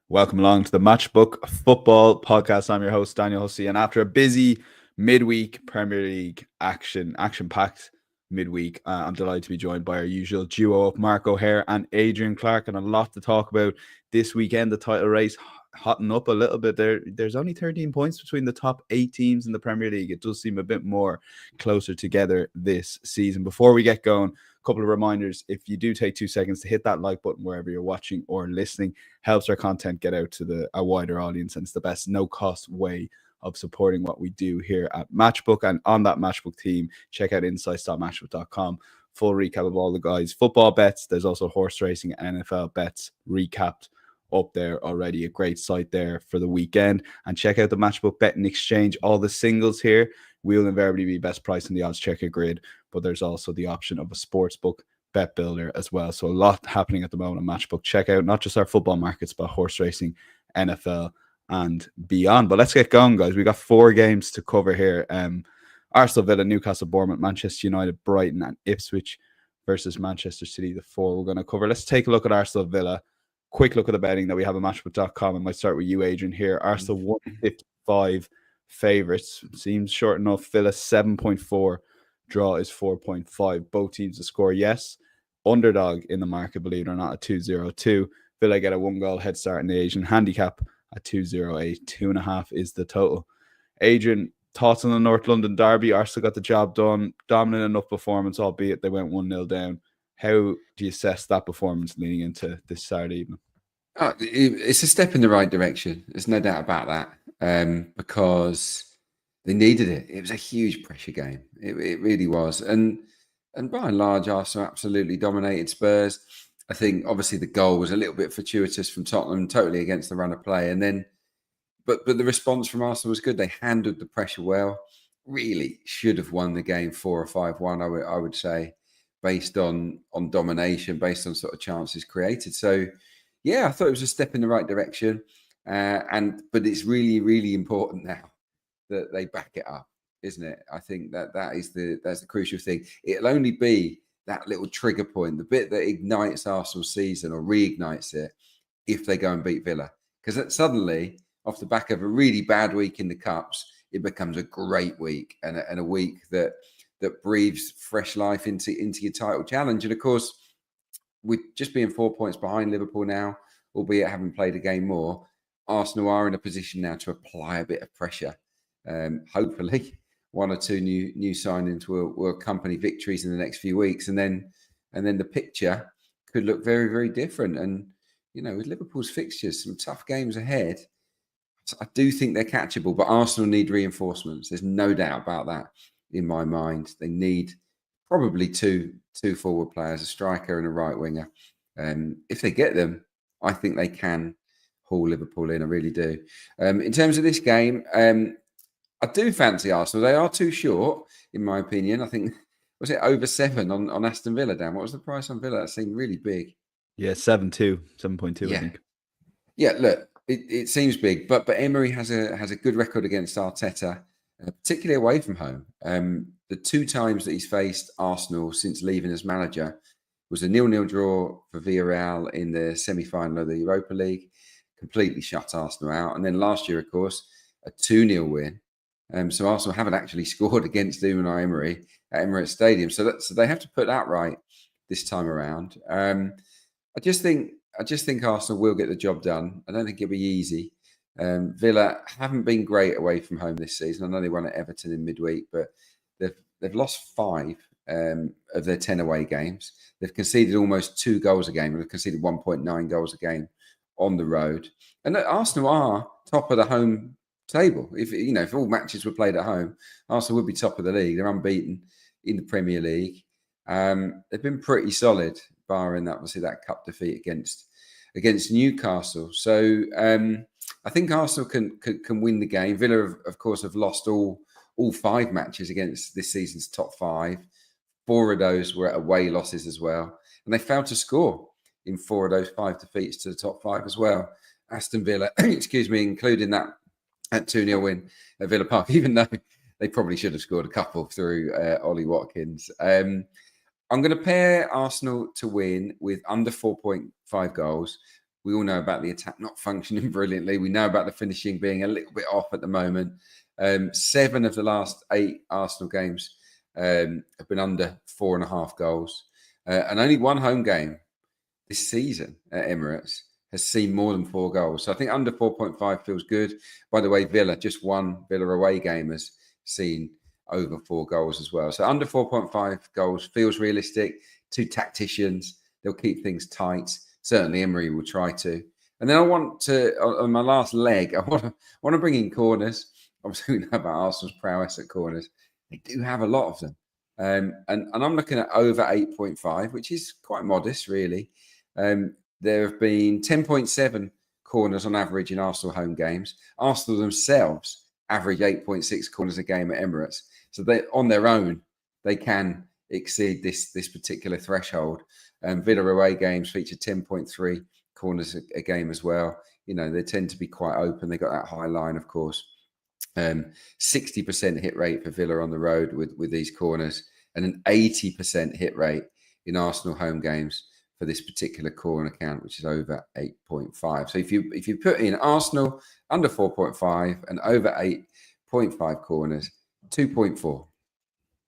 Welcome along to the Matchbook Football Podcast. I'm your host, Daniel Hussey, and after a busy midweek Premier League action-packed midweek, I'm delighted to be joined by our usual duo of Mark O'Haire and Adrian Clarke, and a lot to talk about this weekend. The title race hotting up a little bit. There's only 13 points between the top 8 teams in the Premier League. It does seem a bit more closer together this season. Before we get going, couple of reminders. If you do take 2 seconds to hit that like button wherever you're watching or listening, helps our content get out to a wider audience, and it's the best no-cost way of supporting what we do here at Matchbook. And on that Matchbook team, check out insights.matchbook.com. Full recap of all the guys' football bets. There's also horse racing and NFL bets recapped up there already. A great site there for the weekend. And check out the Matchbook betting exchange. All the singles here will invariably be best price in the odds checker grid, but there's also the option of a sportsbook bet builder as well. So a lot happening at the moment on Matchbook. Check out not just our football markets, but horse racing, NFL, and beyond. But let's get going, guys. We got 4 games to cover here. Arsenal, Villa, Newcastle, Bournemouth, Manchester United, Brighton, and Ipswich versus Manchester City. The 4 we're going to cover. Let's take a look at Arsenal, Villa. Quick look at the betting that we have at Matchbook.com. I might start with you, Adrian, here. Arsenal 155 favourites. Seems short enough. Villa 7.4. Draw is 4.5. Both teams to score, yes. Underdog in the market, believe it or not, at 2.02. Villa get a 1-goal head start in the Asian handicap at 2.08. 2.5 is the total. Adrian, thoughts on the North London derby? Arsenal got the job done. Dominant enough performance, albeit they went 1-0 down. How do you assess that performance leading into this Saturday evening? It's a step in the right direction. There's no doubt about that, because they needed it. It was a huge pressure game. It really was. And by and large, Arsenal absolutely dominated Spurs. I think obviously the goal was a little bit fortuitous from Tottenham, totally against the run of play. And then, but the response from Arsenal was good. They handled the pressure well. Really should have won the game 4 or 5-1. I would say, based on domination, based on sort of chances created. So, yeah, I thought it was a step in the right direction. But it's really, really important now that they back it up, isn't it? I think that's the crucial thing. It'll only be that little trigger point, the bit that ignites Arsenal's season or reignites it, if they go and beat Villa. Because suddenly, off the back of a really bad week in the Cups, it becomes a great week and a week that breathes fresh life into your title challenge. And of course, with just being 4 points behind Liverpool now, albeit having played a game more, Arsenal are in a position now to apply a bit of pressure. Hopefully, 1 or 2 new signings will accompany victories in the next few weeks, and then the picture could look very, very different. And with Liverpool's fixtures, some tough games ahead, I do think they're catchable. But Arsenal need reinforcements. There's no doubt about that in my mind. They need probably two forward players, a striker and a right winger. If they get them, I think they can haul Liverpool in. I really do. In terms of this game, I do fancy Arsenal. They are too short, in my opinion. I think, was it over 7 on Aston Villa, Dan? What was the price on Villa? That seemed really big. Yeah, 7.2, yeah. I think. Yeah, look, it seems big, but Emery has a good record against Arteta, particularly away from home. The 2 times that he's faced Arsenal since leaving as manager was a 0-0 draw for Villarreal in the semi-final of the Europa League, completely shut Arsenal out. And then last year, of course, a 2-0 win. So Arsenal haven't actually scored against Unai Emery at Emirates Stadium. So they have to put that right this time around. I just think Arsenal will get the job done. I don't think it'll be easy. Villa haven't been great away from home this season. I know they won at Everton in midweek, but they've lost 5 of their 10 away games. They've conceded almost 2 goals a game, and they've conceded 1.9 goals a game on the road. And Arsenal are top of the home table. If all matches were played at home, Arsenal would be top of the league. They're unbeaten in the Premier League. They've been pretty solid, barring that cup defeat against Newcastle. So I think Arsenal can win the game. Villa, of course, have lost all 5 matches against this season's top 5. 4 of those were away losses as well, and they failed to score in 4 of those 5 defeats to the top 5 as well. Aston Villa, including that 2-0 win at Villa Park, even though they probably should have scored a couple through Ollie Watkins. I'm going to pair Arsenal to win with under 4.5 goals We all know about the attack not functioning brilliantly. We know about the finishing being a little bit off at the moment. 7 of the last 8 Arsenal games have been under 4.5 goals. And only one home game this season at Emirates has seen more than 4 goals. So I think under 4.5 feels good. By the way, just one Villa away game has seen over 4 goals as well. So under 4.5 goals feels realistic. 2 tacticians, they'll keep things tight. Certainly Emery will try to. And then I want to, on my last leg, I want to bring in corners. Obviously, we know about Arsenal's prowess at corners. They do have a lot of them. And I'm looking at over 8.5, which is quite modest, really. There have been 10.7 corners on average in Arsenal home games. Arsenal themselves average 8.6 corners a game at Emirates. So they, on their own, they can exceed this particular threshold. Villa away games feature 10.3 corners a game as well. You know, they tend to be quite open. They got that high line, of course. 60% hit rate for Villa on the road with these corners, and an 80% hit rate in Arsenal home games for this particular corner count, which is over 8.5. So if you put in Arsenal under 4.5 and over 8.5 corners, 2.4.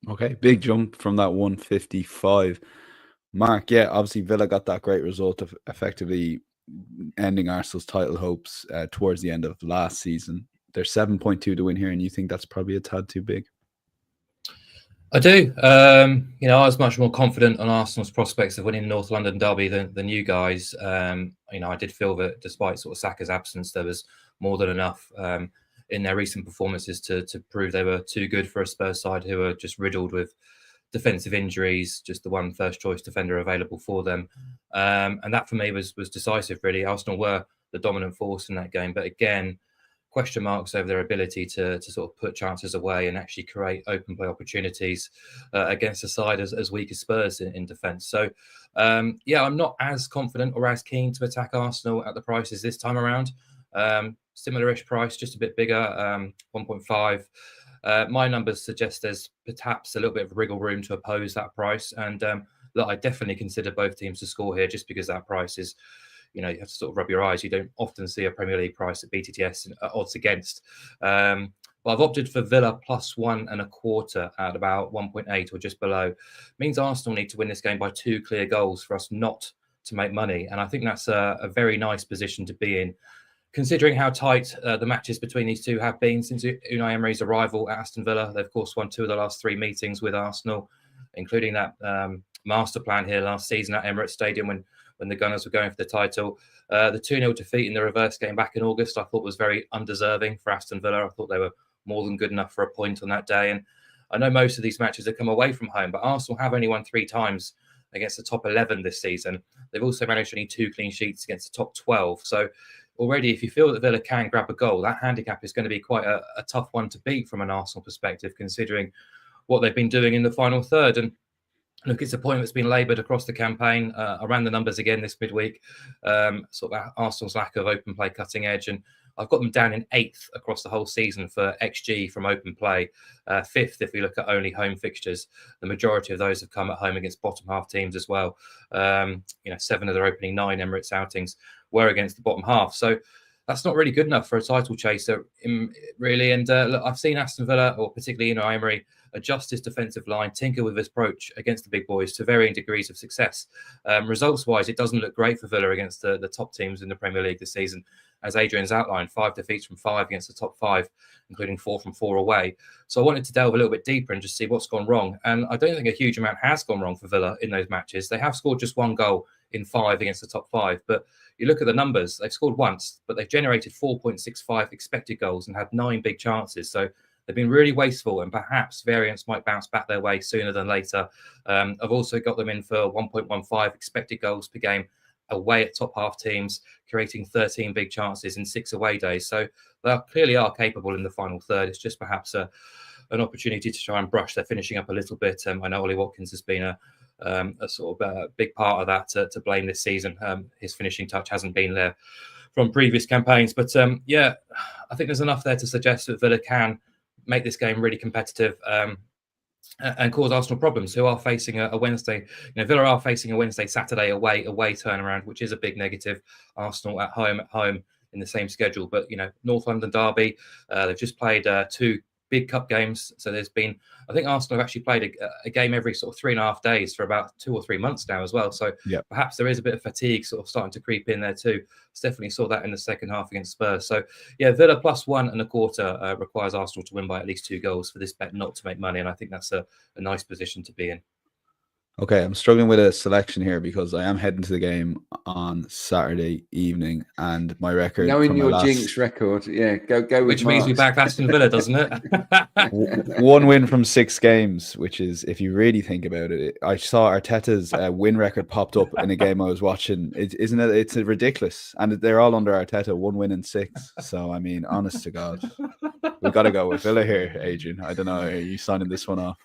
Okay, big jump from that 155. Mark, yeah, obviously Villa got that great result of effectively ending Arsenal's title hopes towards the end of last season. They're 7.2 to win here, and you think that's probably a tad too big? I do. You know, I was much more confident on Arsenal's prospects of winning North London derby than you guys. You know, I did feel that despite sort of Saka's absence, there was more than enough in their recent performances to prove they were too good for a Spurs side who are just riddled with defensive injuries, just the one first choice defender available for them. And that for me was decisive, really. Arsenal were the dominant force in that game. But again, question marks over their ability to sort of put chances away and actually create open play opportunities against a side as weak as Spurs in defence. So, yeah, I'm not as confident or as keen to attack Arsenal at the prices this time around. Similar-ish price, just a bit bigger, 1.5. My numbers suggest there's perhaps a little bit of wriggle room to oppose that price. And look, I definitely consider both teams to score here just because that price is, you know, you have to sort of rub your eyes. You don't often see a Premier League price at BTTS odds against. But I've opted for Villa plus 1.25 at about 1.8 or just below. Means Arsenal need to win this game by 2 clear goals for us not to make money. And I think that's a very nice position to be in, considering how tight the matches between these two have been since Unai Emery's arrival at Aston Villa. They've, of course, won 2 of the last 3 meetings with Arsenal, including that master plan here last season at Emirates Stadium when the Gunners were going for the title. The 2-0 defeat in the reverse game back in August, I thought was very undeserving for Aston Villa. I thought they were more than good enough for a point on that day. And I know most of these matches have come away from home, but Arsenal have only won 3 times against the top 11 this season. They've also managed only 2 clean sheets against the top 12. So already, if you feel that Villa can grab a goal, that handicap is going to be quite a tough one to beat from an Arsenal perspective, considering what they've been doing in the final third. And look, it's a point that's been laboured across the campaign. I ran the numbers again this midweek, sort of Arsenal's lack of open play cutting edge. And I've got them down in 8th across the whole season for XG from open play, 5th if we look at only home fixtures. The majority of those have come at home against bottom half teams as well. You know, 7 of their opening 9 Emirates outings were against the bottom half. So that's not really good enough for a title chaser, really. And look, I've seen Aston Villa, or particularly Unai Emery, adjust his defensive line, tinker with his approach against the big boys to varying degrees of success. Results-wise, it doesn't look great for Villa against the top teams in the Premier League this season. As Adrian's outlined, 5 defeats from 5 against the top 5, including 4 from 4 away. So I wanted to delve a little bit deeper and just see what's gone wrong. And I don't think a huge amount has gone wrong for Villa in those matches. They have scored just 1 goal in 5 against the top 5. But you look at the numbers, they've scored once, but they've generated 4.65 expected goals and had 9 big chances. So they've been really wasteful, and perhaps variance might bounce back their way sooner than later. I've also got them in for 1.15 expected goals per game away at top half teams, creating 13 big chances in 6 away days. So they clearly are capable in the final third. It's just perhaps an opportunity to try and brush their finishing up a little bit. I know Ollie Watkins has been a sort of big part of that to blame this season. His finishing touch hasn't been there from previous campaigns. But yeah, I think there's enough there to suggest that Villa can make this game really competitive. and cause Arsenal problems, who are facing a Wednesday. Villa are facing a Wednesday, Saturday away turnaround, which is a big negative. Arsenal at home in the same schedule, but North London derby. They've just played 2 big cup games, so there's been, I think Arsenal have actually played a game every sort of 3.5 days for about 2 or 3 months now as well. So perhaps there is a bit of fatigue sort of starting to creep in there too. Definitely saw that in the second half against Spurs. So Villa +1.25 requires Arsenal to win by at least 2 goals for this bet not to make money, and I think that's a nice position to be in. Okay, I'm struggling with a selection here because I am heading to the game on Saturday evening, and my record. Knowing your jinx record, go with which means we back Aston Villa, doesn't it? 1 win from 6 games, which is, if you really think about it, I saw Arteta's win record popped up in a game I was watching. Isn't it? It's ridiculous, and they're all under Arteta. 1 win in 6. So I mean, honest to God, we've got to go with Villa here, Adrian. I don't know. Are you signing this one off?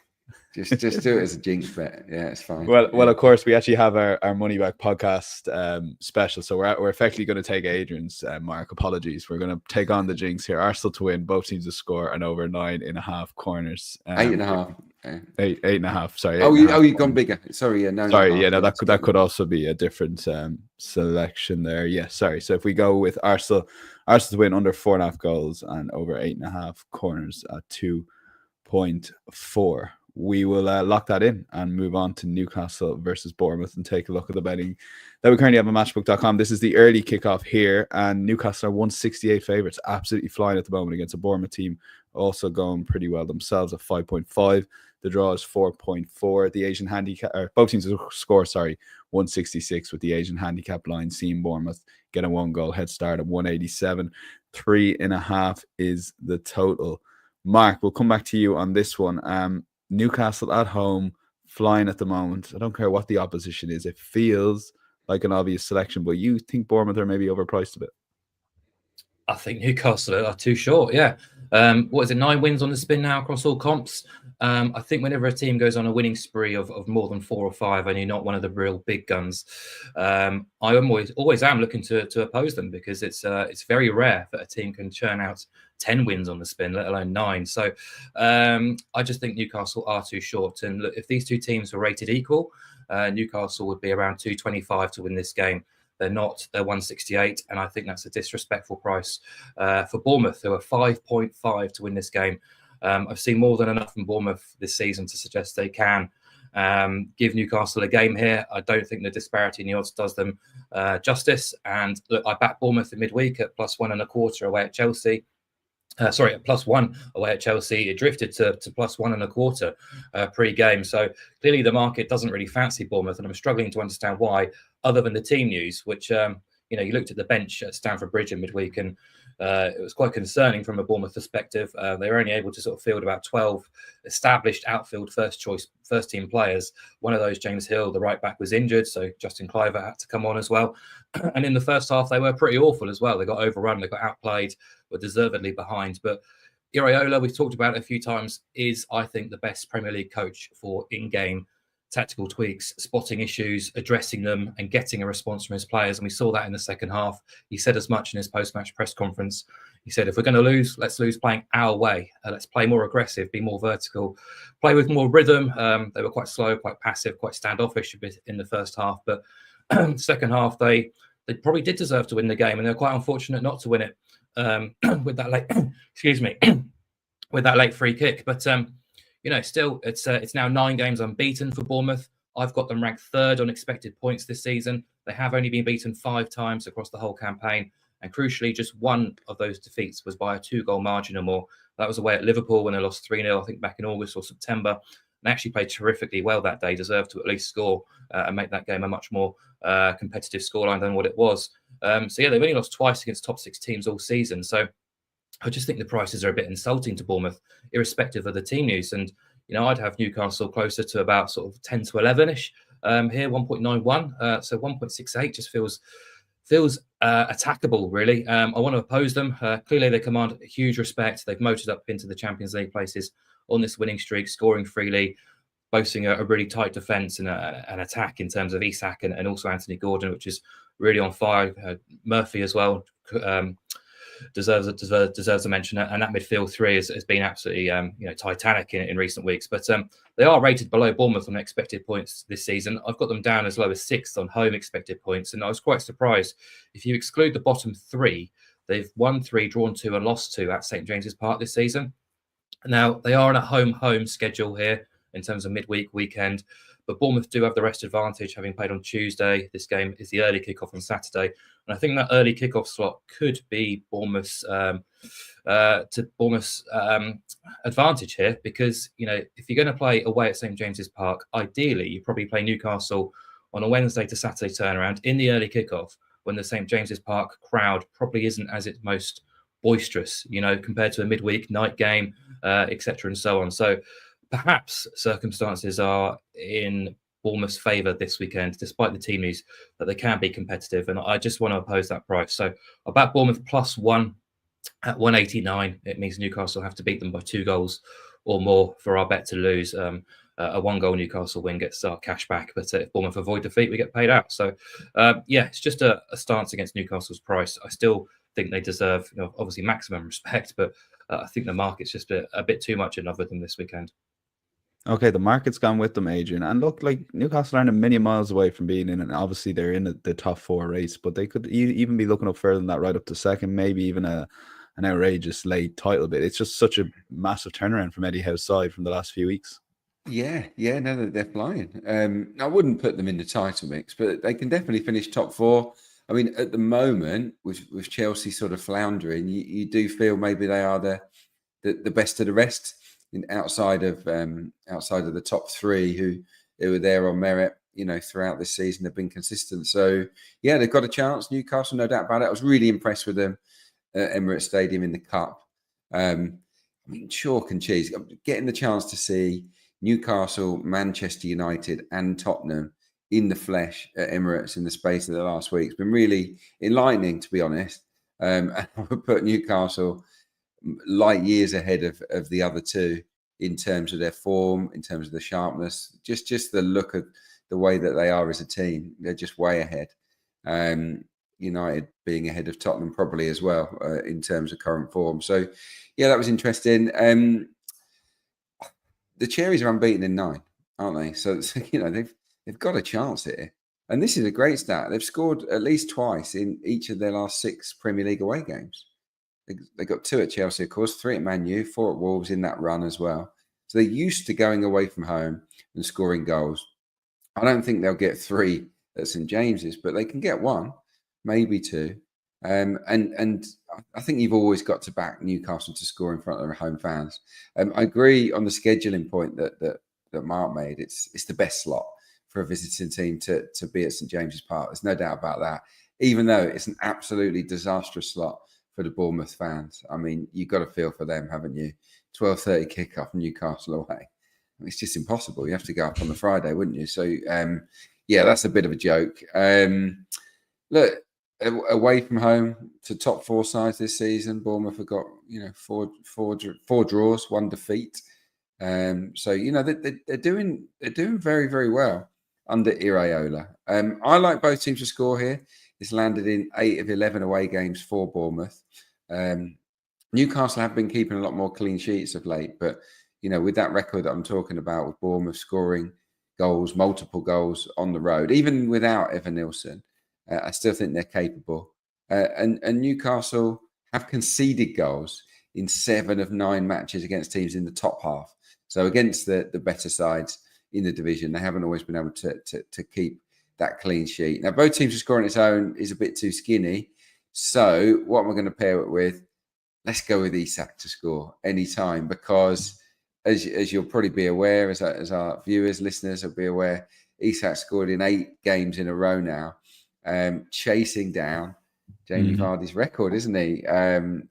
Just do it as a jinx bet. Yeah, it's fine. Well, of course, we actually have our money back podcast special, so we're effectively going to take Adrian's mark. Apologies, we're going to take on the jinx here. Arsenal to win, both teams to score, and over 9.5 corners. 8.5. 8.5. Sorry. You've gone bigger. Sorry, no. Sorry, no, that could also be a different selection there. Yeah, sorry. So if we go with Arsenal to win under 4.5 goals and over 8.5 corners at 2.4. We will lock that in and move on to Newcastle versus Bournemouth and take a look at the betting that we currently have on matchbook.com. This is the early kickoff here, and Newcastle are 168 favourites, absolutely flying at the moment against a Bournemouth team also going pretty well themselves at 5.5. The draw is 4.4. The Asian handicap, or both teams score, 166, with the Asian handicap line seeing Bournemouth get a 1 goal head start at 187. 3.5 is the total. Mark, we'll come back to you on this one. Newcastle at home, flying at the moment. I don't care what the opposition is. It feels like an obvious selection, but you think Bournemouth are maybe overpriced a bit? I think Newcastle are too short, yeah. What is it, 9 wins on the spin now across all comps? I think whenever a team goes on a winning spree of more than 4 or 5 and you're not one of the real big guns, I always am looking to oppose them, because it's very rare that a team can churn out 10 wins on the spin, let alone 9. So I just think Newcastle are too short. And look, if these 2 teams were rated equal, Newcastle would be around 225 to win this game. They're not. They're 168, and I think that's a disrespectful price for Bournemouth, who are 5.5 to win this game. I've seen more than enough from Bournemouth this season to suggest they can give Newcastle a game here. I don't think the disparity in the odds does them justice. And look, I backed Bournemouth in midweek at +1.25 away at Chelsea. At +1 away at Chelsea. It drifted to +1.25 pre-game. So clearly the market doesn't really fancy Bournemouth, and I'm struggling to understand why, other than the team news, which you looked at the bench at Stamford Bridge in midweek, and it was quite concerning from a Bournemouth perspective. They were only able to sort of field about 12 established outfield first team players. One of those, James Hill, the right back, was injured, so Justin Cliver had to come on as well. And in the first half, they were pretty awful as well. They got overrun, they got outplayed, were deservedly behind. But Iraola, we've talked about it a few times, is, I think, the best Premier League coach for in-game tactical tweaks, spotting issues, addressing them, and getting a response from his players. And we saw that in the second half. He said as much in his post-match press conference. He said, if we're going to lose, let's lose playing our way. Let's play more aggressive, be more vertical, play with more rhythm. They were quite slow, quite passive, quite standoffish a bit in the first half. But second half, they probably did deserve to win the game, and they're quite unfortunate not to win it with that late, with that late free kick. But still, it's now 9 games unbeaten for Bournemouth. I've got them ranked 3rd on expected points this season. They have only been beaten 5 times across the whole campaign. And crucially, just one of those defeats was by a 2-goal margin or more. That was away at Liverpool when they lost 3-0, I think back in August or September. They actually played terrifically well that day, deserved to at least score and make that game a much more competitive scoreline than what it was. They've only lost twice against top 6 teams all season. So I just think the prices are a bit insulting to Bournemouth, irrespective of the team news. And, I'd have Newcastle closer to about sort of 10 to 11-ish here, 1.91. So 1.68 just feels attackable, really. I want to oppose them. Clearly, they command huge respect. They've motored up into the Champions League places on this winning streak, scoring freely, boasting a really tight defence and an attack in terms of Isak and also Anthony Gordon, which is really on fire. Murphy as well, deserves a mention. And that midfield three has been absolutely titanic in recent weeks. But they are rated below Bournemouth on expected points this season. I've got them down as low as 6th on home expected points, and I was quite surprised. If you exclude the bottom 3, they've won 3, drawn 2, and lost 2 at St James's Park this season. Now, they are on a home schedule here in terms of midweek, weekend, but Bournemouth do have the rest advantage, having played on Tuesday. This game is the early kickoff on Saturday, and I think that early kickoff slot could be Bournemouth's advantage here, because if you're going to play away at St James's Park, ideally you probably play Newcastle on a Wednesday to Saturday turnaround in the early kickoff, when the St James's Park crowd probably isn't as its most boisterous, compared to a midweek night game, etc. and so on. So perhaps circumstances are in Bournemouth's favour this weekend, despite the team news, that they can be competitive. And I just want to oppose that price. So I'll back Bournemouth +1 at 189. It means Newcastle have to beat them by 2 goals or more for our bet to lose. A 1-goal Newcastle win gets our cash back, but if Bournemouth avoid defeat, we get paid out. So it's just a stance against Newcastle's price. I still think they deserve, obviously, maximum respect, but I think the market's just a bit too much in love with them this weekend. Okay, the market's gone with them, Adrian. And look, like, Newcastle aren't a million miles away from being in, and obviously they're in the top 4 race, but they could even be looking up further than that, right up to 2nd, maybe even an outrageous late title bid. It's just such a massive turnaround from Eddie Howe's side from the last few weeks. Yeah, no, they're flying. I wouldn't put them in the title mix, but they can definitely finish top 4. I mean, at the moment, with Chelsea sort of floundering, you do feel maybe they are the best of the rest, outside of the top 3 who were there on merit, throughout this season. They've been consistent. So yeah, they've got a chance. Newcastle, no doubt about it. I was really impressed with them at Emirates Stadium in the Cup. I mean, chalk and cheese. Getting the chance to see Newcastle, Manchester United, and Tottenham in the flesh at Emirates in the space of the last week, it's been really enlightening, to be honest. And I would put Newcastle light years ahead of the other 2 in terms of their form, in terms of the sharpness, just the look of the way that they are as a team. They're just way ahead. United being ahead of Tottenham probably as well, in terms of current form. So yeah, that was interesting. The Cherries are unbeaten in 9, aren't they? So they've got a chance here. And this is a great stat. They've scored at least twice in each of their last 6 Premier League away games. They got 2 at Chelsea, of course, 3 at Man U, 4 at Wolves in that run as well. So they're used to going away from home and scoring goals. I don't think they'll get 3 at St James's, but they can get 1, maybe 2. And I think you've always got to back Newcastle to score in front of their home fans. I agree on the scheduling point that Mark made. It's the best slot for a visiting team to be at St James's Park. There's no doubt about that, even though it's an absolutely disastrous slot for the Bournemouth fans. I mean, you've got to feel for them, haven't you? 12:30 kickoff, Newcastle away. I mean, it's just impossible. You have to go up on the Friday, wouldn't you? So, that's a bit of a joke. Look, away from home to top 4 sides this season, Bournemouth have got, four draws, 1 defeat. So, they're doing very, very well under Iraola. I like both teams to score here. It's landed in 8 of 11 away games for Bournemouth. Newcastle have been keeping a lot more clean sheets of late, but with that record that I'm talking about, with Bournemouth scoring goals, multiple goals on the road, even without Evan Nilsson, I still think they're capable. And Newcastle have conceded goals in 7 of 9 matches against teams in the top half. So against the better sides in the division, they haven't always been able to keep that clean sheet. Now, both teams are scoring its own is a bit too skinny. So what am I going to pair it with? Let's go with Isak to score anytime, because as you'll probably be aware, as our viewers, listeners will be aware, Isak scored in 8 games in a row now, chasing down Jamie Vardy's record, isn't he?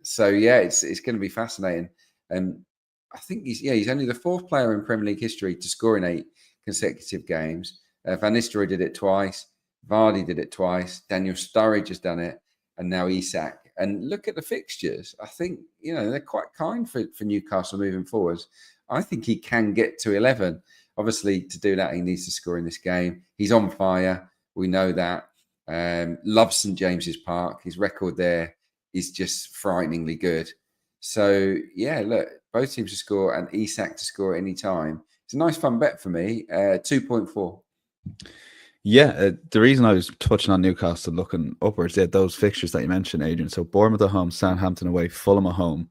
So yeah, it's going to be fascinating. I think he's only the 4th player in Premier League history to score in 8 consecutive games. Van Nistelrooy did it twice. Vardy did it twice. Daniel Sturridge has done it, and now Isak. And look at the fixtures. I think they're quite kind for Newcastle moving forwards. I think he can get to 11. Obviously, to do that, he needs to score in this game. He's on fire. We know that. Loves St James's Park. His record there is just frighteningly good. So yeah, look, both teams to score and Isak to score at any time. It's a nice fun bet for me. 2.4. Yeah, the reason I was touching on Newcastle looking upwards, those fixtures that you mentioned, Adrian. So Bournemouth at home, Southampton away, Fulham at home.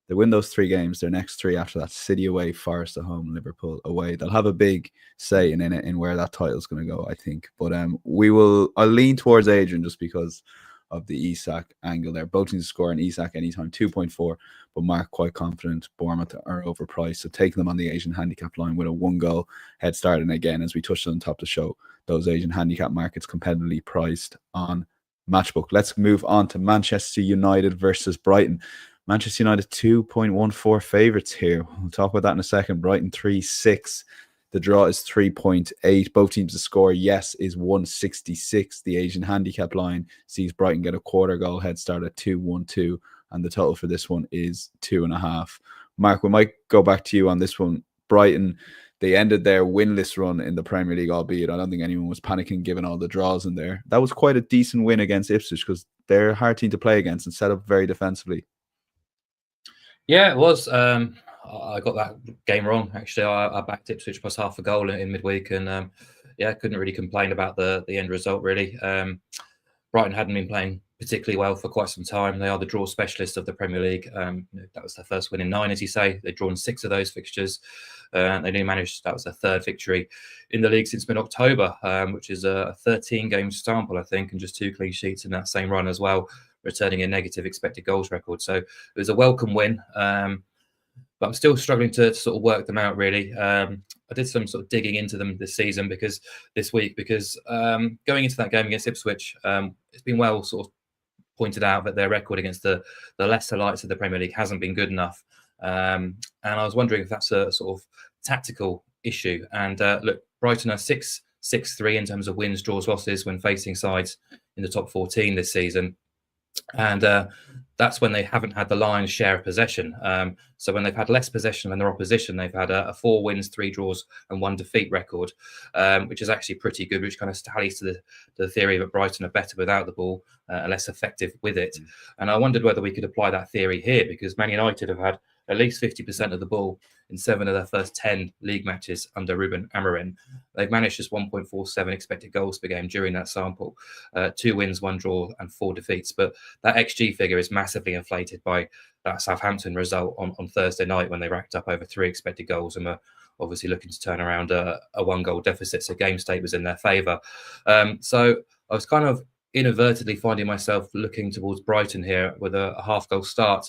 They win those 3 games. Their next 3 after that: City away, Forest at home, Liverpool away. They'll have a big say in where that title's going to go, I think. But I'll lean towards Adrian just because of the Isak angle there. Both teams score an Isak anytime, 2.4. But Mark quite confident Bournemouth are overpriced. So taking them on the Asian handicap line with a 1-goal head start. And again, as we touched on top of the show, those Asian handicap markets competitively priced on Matchbook. Let's move on to Manchester United versus Brighton. Manchester United 2.14 favourites here. We'll talk about that in a second. Brighton 3-6. The draw is 3.8. Both teams to score, yes, is 166. The Asian handicap line sees Brighton get a 1/4 goal head start at 2-1-2. And the total for this one is 2.5. Mark, we might go back to you on this one. Brighton, they ended their winless run in the Premier League, albeit I don't think anyone was panicking given all the draws in there. That was quite a decent win against Ipswich because they're a hard team to play against and set up very defensively. Yeah, it was. I got that game wrong, actually. I backed Ipswich plus half a goal in midweek, and yeah, couldn't really complain about the end result, really. Brighton hadn't been playing particularly well for quite some time. They are the draw specialists of the Premier League. That was their first win in 9, as you say. They'd drawn 6 of those fixtures. They only managed, that was their 3rd victory in the league since mid-October, which is a 13-game sample, I think, and just 2 clean sheets in that same run as well, returning a negative expected goals record. So it was a welcome win. But I'm still struggling to sort of work them out, really. I did some sort of digging into them this week because going into that game against Ipswich, it's been well sort of pointed out that their record against the lesser lights of the Premier League hasn't been good enough. And I was wondering if that's a sort of tactical issue. And look, Brighton are 6-3 in terms of wins, draws, losses when facing sides in the top 14 this season. And that's when they haven't had the lion's share of possession. So when they've had less possession than their opposition, they've had a 4 wins, 3 draws and 1 defeat record, which is actually pretty good, which kind of tallies to the theory that Brighton are better without the ball and less effective with it. And I wondered whether we could apply that theory here, because Man United have had at least 50% of the ball in 7 of their first 10 league matches under Ruben Amorim. They've managed just 1.47 expected goals per game during that sample, 2 wins, 1 draw and 4 defeats. But that XG figure is massively inflated by that Southampton result on Thursday night when they racked up over 3 expected goals and were obviously looking to turn around a 1-goal deficit. So game state was in their favour. So I was kind of inadvertently finding myself looking towards Brighton here with a half-goal start.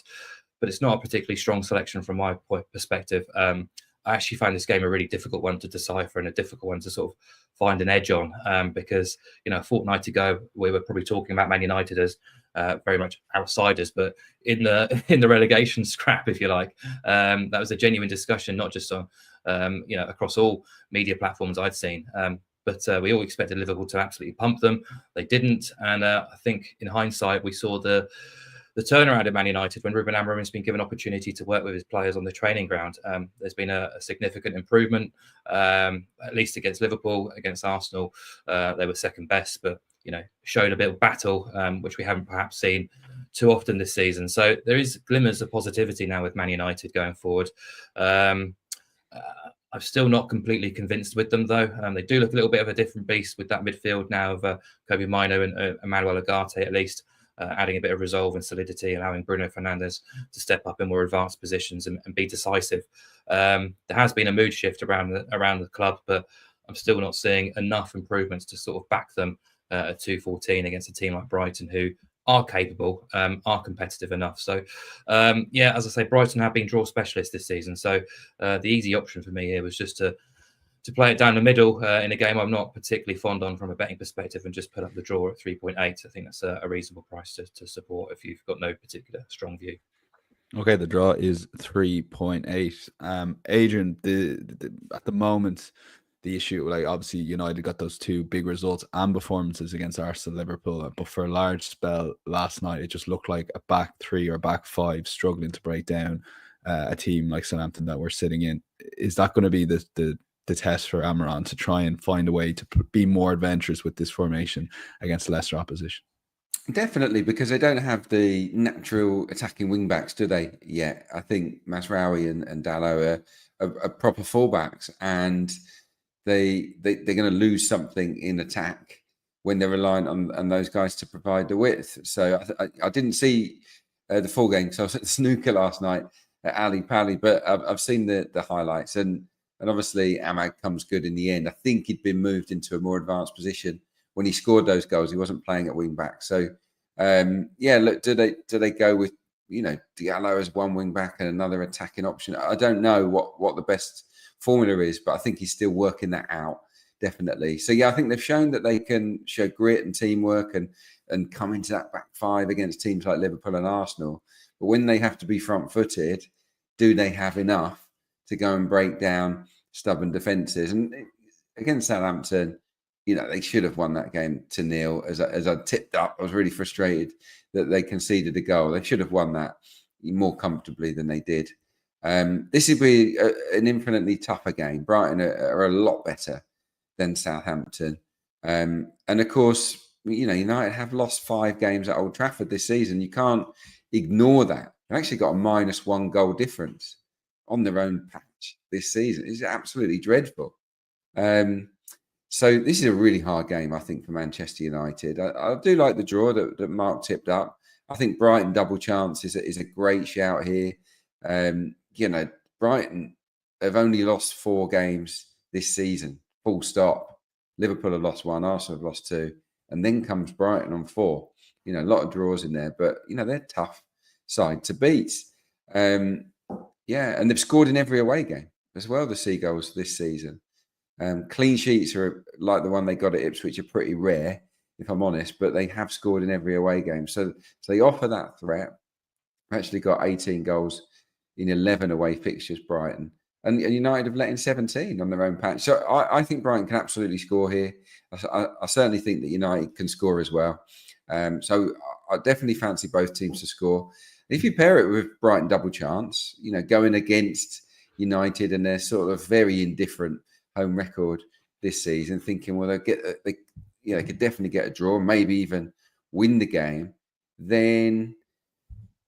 But it's not a particularly strong selection from my perspective. I actually found this game a really difficult one to decipher and a difficult one to sort of find an edge on because, a fortnight ago, we were probably talking about Man United as very much outsiders, but in the relegation scrap, if you like, that was a genuine discussion, not just on, across all media platforms I'd seen. But we all expected Liverpool to absolutely pump them. They didn't. And I think in hindsight, we saw the turnaround at Man United when Ruben Amorim has been given opportunity to work with his players on the training ground. There's been a significant improvement, at least against Liverpool. Against Arsenal, they were second best, but showed a bit of battle, which we haven't perhaps seen too often this season. So there is glimmers of positivity now with Man United going forward. I'm still not completely convinced with them, though. They do look a little bit of a different beast with that midfield now of Kobe Mino and Emmanuel Ugarte, at least. Adding a bit of resolve and solidity, allowing Bruno Fernandes to step up in more advanced positions and be decisive. There has been a mood shift around the club, but I'm still not seeing enough improvements to sort of back them at 2.14 against a team like Brighton, who are capable, are competitive enough. So, as I say, Brighton have been draw specialists this season. So the easy option for me here was just to play it down the middle in a game I'm not particularly fond on from a betting perspective and just put up the draw at 3.8. I think that's a reasonable price to support if you've got no particular strong view. Okay, the draw is 3.8. Adrian, at the moment, the issue, like obviously United got those 2 big results and performances against Arsenal, Liverpool, but for a large spell last night, it just looked like a back 3 or back 5 struggling to break down a team like Southampton that we're sitting in. Is that going to be the test for Amorim to try and find a way to be more adventurous with this formation against lesser opposition? Definitely, because they don't have the natural attacking wing backs, do they? Yet I think Masraoui and Dalot are proper fullbacks, and they're going to lose something in attack when they're reliant on those guys to provide the width. So I didn't see the full game because I was at the snooker last night at Ali Pally, but I've seen the highlights, and obviously Ahmad comes good in the end. I think he'd been moved into a more advanced position when he scored those goals. He wasn't playing at wing back, so look, do they go with Diallo as one wing back and another attacking option? I don't know what the best formula is, but I think he's still working that out, definitely. So I think they've shown that they can show grit and teamwork and come into that back five against teams like Liverpool and Arsenal. But when they have to be front-footed, do they have enough to go and break down stubborn defences? And against Southampton, they should have won that game to 0. As I tipped up, I was really frustrated that they conceded a goal. They should have won that more comfortably than they did. This will be an infinitely tougher game. Brighton are a lot better than Southampton. And of course, United have lost 5 games at Old Trafford this season. You can't ignore that. They've actually got a -1 goal difference on their own patch this season. It's absolutely dreadful. So this is a really hard game, I think, for Manchester United. I do like the draw that Mark tipped up. I think Brighton double chance is a great shout here. Brighton have only lost 4 games this season, full stop. Liverpool have lost 1, Arsenal have lost 2, and then comes Brighton on 4. A lot of draws in there, but they're a tough side to beat. And they've scored in every away game as well, the Seagulls, this season. Clean sheets are like the one they got at Ipswich are pretty rare, if I'm honest, but they have scored in every away game. So they offer that threat. Actually got 18 goals in 11 away fixtures, Brighton. And United have let in 17 on their own patch. So I think Brighton can absolutely score here. I certainly think that United can score as well. So I definitely fancy both teams to score. If you pair it with Brighton double chance, going against United and their sort of very indifferent home record this season, thinking, well, they could definitely get a draw, maybe even win the game, then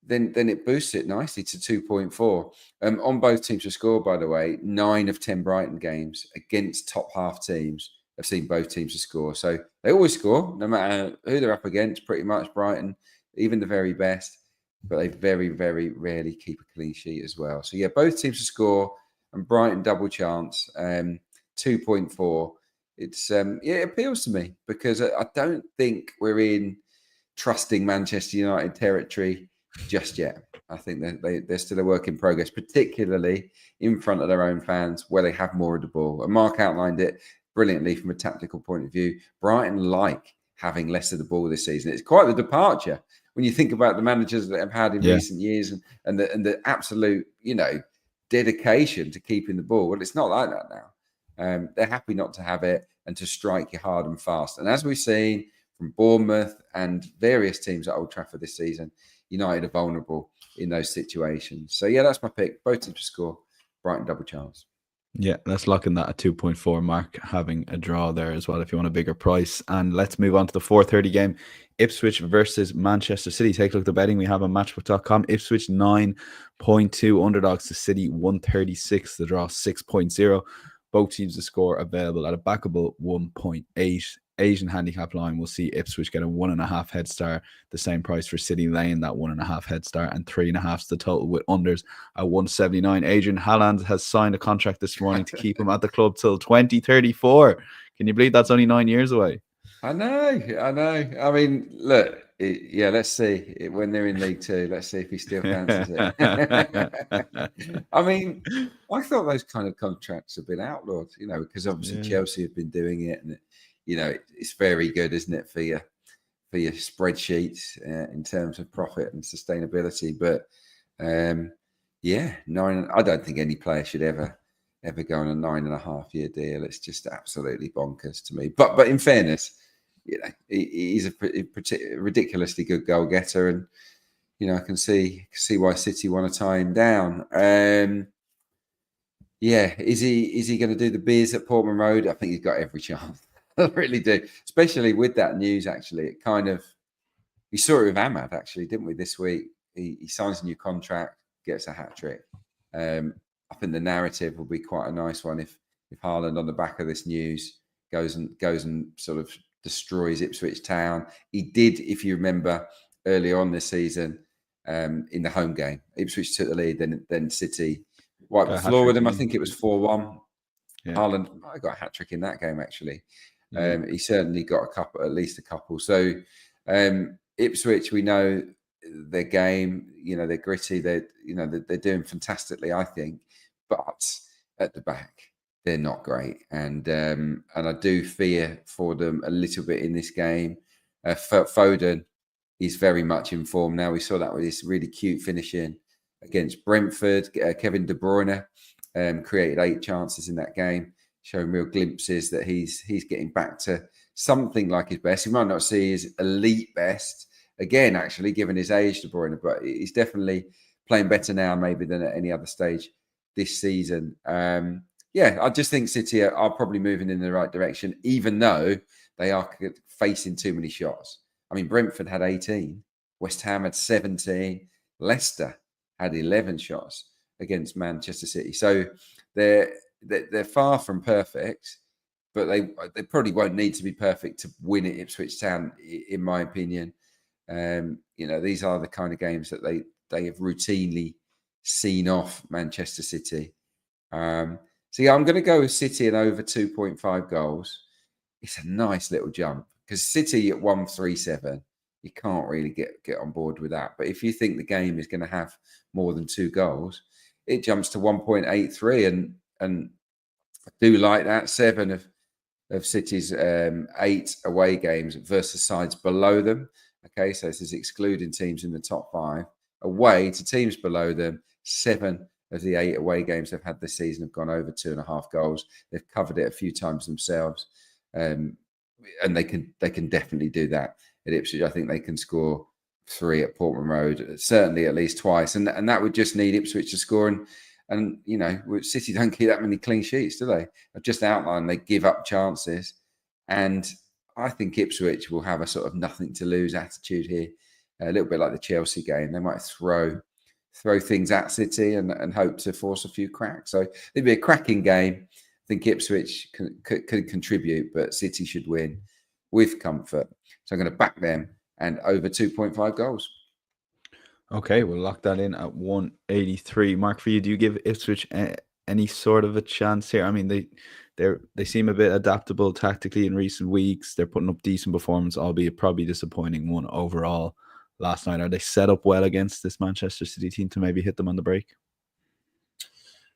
it boosts it nicely to 2.4. On both teams to score, by the way, 9 of 10 Brighton games against top half teams have seen both teams to score. So they always score, no matter who they're up against, pretty much Brighton, even the very best, but they very, very rarely keep a clean sheet as well. So both teams to score and Brighton double chance, 2.4. It appeals to me because I don't think we're in trusting Manchester United territory just yet. I think they're still a work in progress, particularly in front of their own fans where they have more of the ball. And Mark outlined it brilliantly from a tactical point of view. Brighton like having less of the ball this season. It's quite the departure when you think about the managers that have had in recent years and the absolute, dedication to keeping the ball. Well, it's not like that now. They're happy not to have it and to strike you hard and fast. And as we've seen from Bournemouth and various teams at Old Trafford this season, United are vulnerable in those situations. So, that's my pick. Both teams to score. Brighton double chance. Yeah, let's lock in that at 2.4, Mark, having a draw there as well if you want a bigger price. And let's move on to the 4:30 game. Ipswich versus Manchester City. Take a look at the betting we have on matchbook.com. Ipswich 9.2 underdogs to City 136. The draw 6.0. Both teams to score available at a backable 1.8. Asian handicap line will see Ipswich get a 1.5 head start, the same price for City laying that 1.5 head start, and 3.5 is the total with unders at 179. Adrian Haaland has signed a contract this morning to keep him at the club till 2034. Can you believe that's only 9 years away? I know. I mean, look, let's see when they're in League Two. Let's see if he still fancies it. I mean, I thought those kind of contracts have been outlawed, because obviously Chelsea have been doing it, and it's very good, isn't it, for your spreadsheets in terms of profit and sustainability. But 9. I don't think any player should ever go on a 9.5-year deal. It's just absolutely bonkers to me. But in fairness, he's a ridiculously good goal getter, and I can see why City want to tie him down. Is he going to do the beers at Portman Road? I think he's got every chance. I really do, especially with that news. Actually, it kind of, We saw it with Ahmad, actually, didn't we, this week? He signs a new contract, gets a hat-trick. I think the narrative will be quite a nice one if Haaland, on the back of this news, goes and sort of destroys Ipswich Town. He did, if you remember, earlier on this season, in the home game. Ipswich took the lead, then City wiped the floor with them. I think it was 4-1. Yeah. Haaland might have got a hat-trick in that game, actually. He certainly got at least a couple. So Ipswich, we know their game, they're gritty, they're doing fantastically, I think, but at the back they're not great, and I do fear for them a little bit in this game. Foden is very much in form now. We saw that with this really cute finishing against Brentford. Kevin De Bruyne created 8 chances in that game, showing real glimpses that he's getting back to something like his best. He might not see his elite best again, actually, given his age, De Bruyne, but he's definitely playing better now maybe than at any other stage this season. I just think City are probably moving in the right direction, even though they are facing too many shots. I mean, Brentford had 18, West Ham had 17, Leicester had 11 shots against Manchester City. So they're far from perfect, but they probably won't need to be perfect to win at Ipswich Town, in my opinion. These are the kind of games that they have routinely seen off Manchester City. I'm going to go with City and over 2.5 goals. It's a nice little jump because City at 137, you can't really get on board with that. But if you think the game is going to have more than 2 goals, it jumps to 1.83, and I do like that. 7 of City's 8 away games versus sides below them. Okay, so this is excluding teams in the top 5. Away to teams below them, 7 of the 8 away games they've had this season have gone over 2.5 goals. They've covered it a few times themselves, and they can definitely do that at Ipswich. I think they can score 3 at Portman Road, certainly at least twice, and that would just need Ipswich to score. And City don't keep that many clean sheets, do they? I've just outlined they give up chances, and I think Ipswich will have a sort of nothing to lose attitude here, a little bit like the Chelsea game. They might throw things at City and hope to force a few cracks. So it'd be a cracking game. I think Ipswich could contribute, but City should win with comfort. So I'm going to back them and over 2.5 goals. Okay, we'll lock that in at 183. Mark, for you, do you give Ipswich any sort of a chance here? I mean, they seem a bit adaptable tactically in recent weeks. They're putting up decent performance, albeit probably disappointing one overall last night. Are they set up well against this Manchester City team to maybe hit them on the break?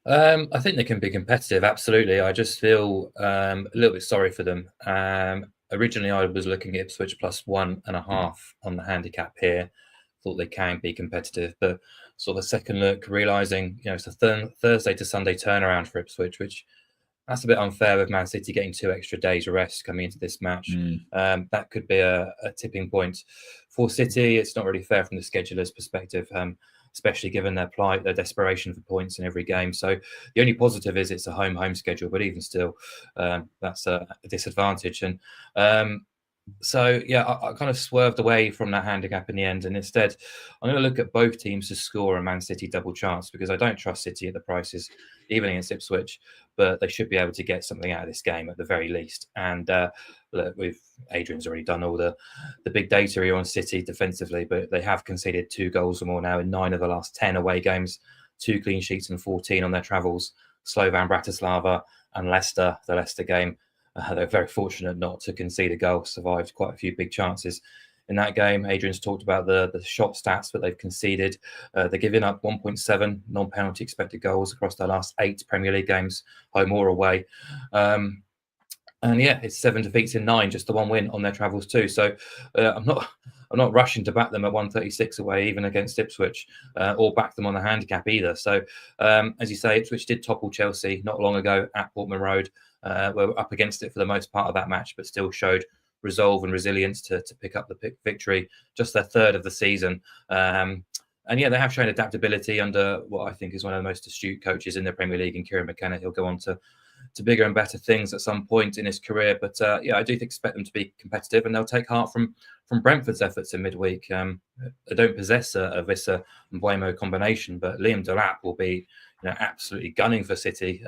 I think they can be competitive, absolutely. I just feel a little bit sorry for them. Originally, I was looking at Ipswich plus 1.5 on the handicap here. Thought they can be competitive, but sort of a second look, realising it's a Thursday to Sunday turnaround for Ipswich, which that's a bit unfair with Man City getting 2 extra days rest coming into this match. That could be a tipping point for City. It's not really fair from the scheduler's perspective, especially given their plight, their desperation for points in every game. So the only positive is it's a home schedule, but even still, that's a disadvantage. And I kind of swerved away from that handicap in the end, and instead I'm going to look at both teams to score a Man City double chance, because I don't trust City at the prices, even against Ipswich, but they should be able to get something out of this game at the very least. And look, Adrian's already done all the big data here on City defensively, but they have conceded 2 goals or more now in 9 of the last 10 away games, 2 clean sheets and 14 on their travels. Slovan Bratislava and Leicester, the Leicester game, they're very fortunate not to concede a goal, survived quite a few big chances in that game. Adrian's talked about the shot stats that they've conceded. They're giving up 1.7 non-penalty expected goals across their last 8 Premier League games, home or away. It's 7 defeats in 9, just the 1 win on their travels too. So I'm not rushing to back them at 136 away, even against Ipswich, or back them on the handicap either. So as you say, Ipswich did topple Chelsea not long ago at Portman Road. Were up against it for the most part of that match, but still showed resolve and resilience to pick up the victory, just their 3rd of the season. They have shown adaptability under what I think is one of the most astute coaches in the Premier League, in Kieran McKenna. He'll go on to to bigger and better things at some point in his career. But yeah, I do expect them to be competitive, and they'll take heart from Brentford's efforts in midweek. They don't possess a Visser and Buemo combination, but Liam Delap will be absolutely gunning for City.